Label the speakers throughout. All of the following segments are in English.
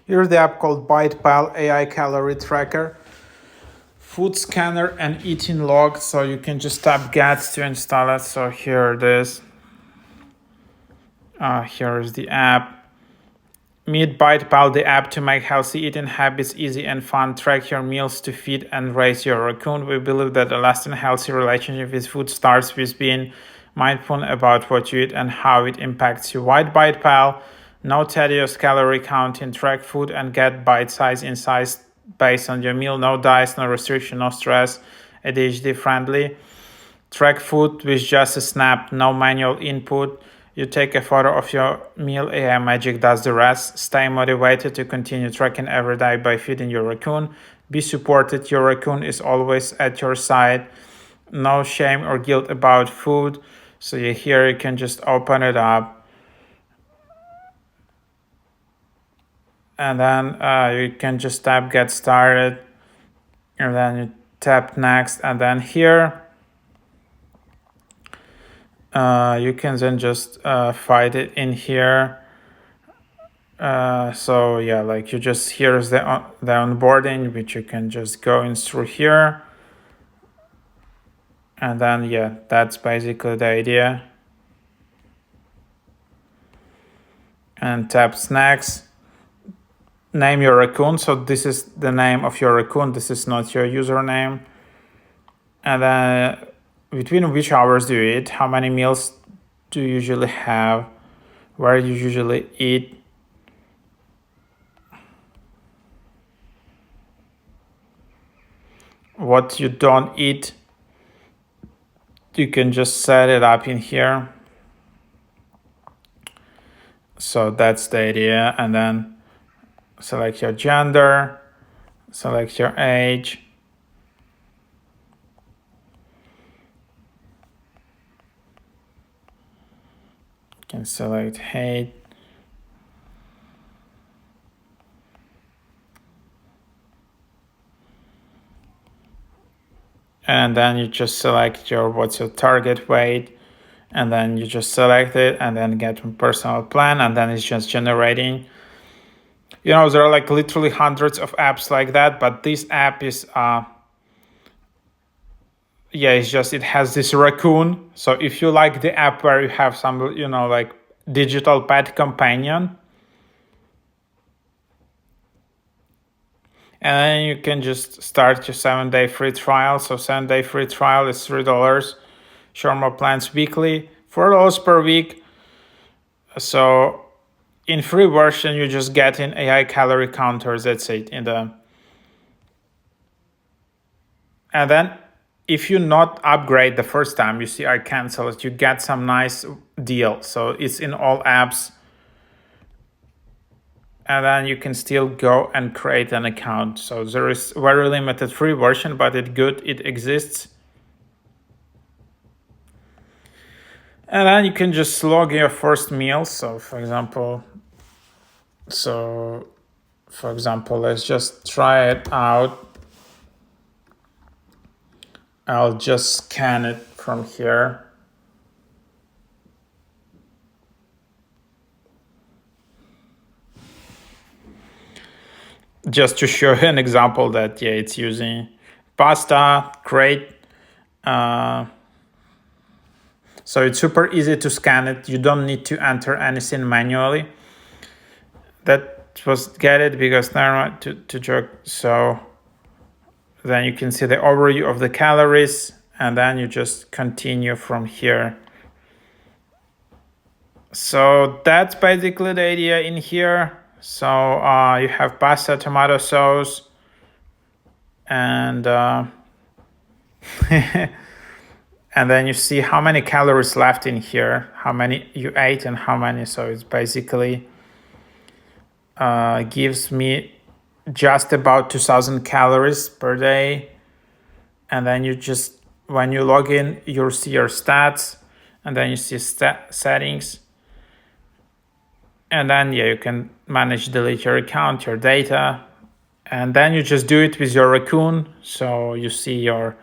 Speaker 1: Here's the app called BitePal AI Calorie Tracker, food scanner, and eating log. So you can just tap Get to install it. So here it is. Here is the app. Meet BitePal, the app to make healthy eating habits easy and fun. Track your meals to feed and raise your raccoon. We believe that a lasting healthy relationship with food starts with being mindful about what you eat and how it impacts you. White BitePal, no tedious calorie counting. Track food and get bite-sized insights based on your meal. No diets, no restriction, no stress. ADHD friendly. Track food with just a snap, no manual input. You take a photo of your meal, AI magic does the rest. Stay motivated to continue tracking every day by feeding your raccoon. Be supported, your raccoon is always at your side. No shame or guilt about food. So here you can just open it up. And then you can just tap get started. And then you tap next. And then here, you can then just find it in here. So yeah, like you just, here's the onboarding, which you can just go in through here. And then yeah, that's basically the idea. And taps next. Name your raccoon. So this is the name of your raccoon. This is not your username. And then between which hours do you eat? How many meals do you usually have? Where you usually eat? What you don't eat, you can just set it up in here. So that's the idea. And then select your gender, select your age. You can select height. And then you just select what's your target weight, and then you just select it and then get a personal plan, and then it's just generating. You know, there are like literally hundreds of apps like that, but this app is it's just, it has this raccoon. So if you like the app where you have some, you know, like digital pet companion, and then you can just start your 7-day free trial. So 7-day free trial is $3. Short more plans weekly, $4 per week. So in free version, you just get in AI calorie counters. That's it. And then if you not upgrade the first time, you see I cancel it, you get some nice deal. So it's in all apps. And then you can still go and create an account. So there is very limited free version, but it's good, it exists. And then you can just log your first meal. So for example, let's just try it out. I'll just scan it from here. Just to show you an example that, yeah, it's using pasta, great. So it's super easy to scan it. You don't need to enter anything manually. That was get it because now to joke. So then you can see the overview of the calories, and then you just continue from here. So that's basically the idea in here. So you have pasta, tomato sauce, and and then you see how many calories left in here, how many you ate and how many. So it's basically gives me just about 2,000 calories per day. And then you just, when you log in, you'll see your stats, and then you see settings. And then you can manage, delete your account, your data, and then you just do it with your raccoon. So you see your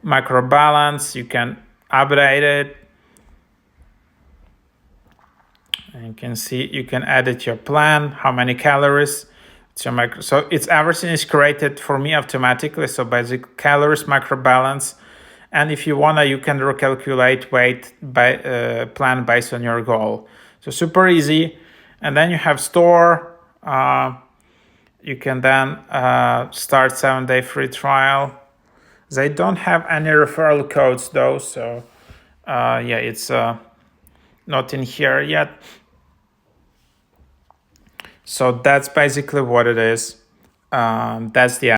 Speaker 1: macro balance, you can update it, and you can see, you can edit your plan, how many calories So it's everything is created for me automatically. So basic calories, macro balance, and if you wanna, you can recalculate weight by plan based on your goal. So super easy. And then you have store. You can then start 7-day free trial. They don't have any referral codes though, so yeah, it's not in here yet. So that's basically what it is. That's the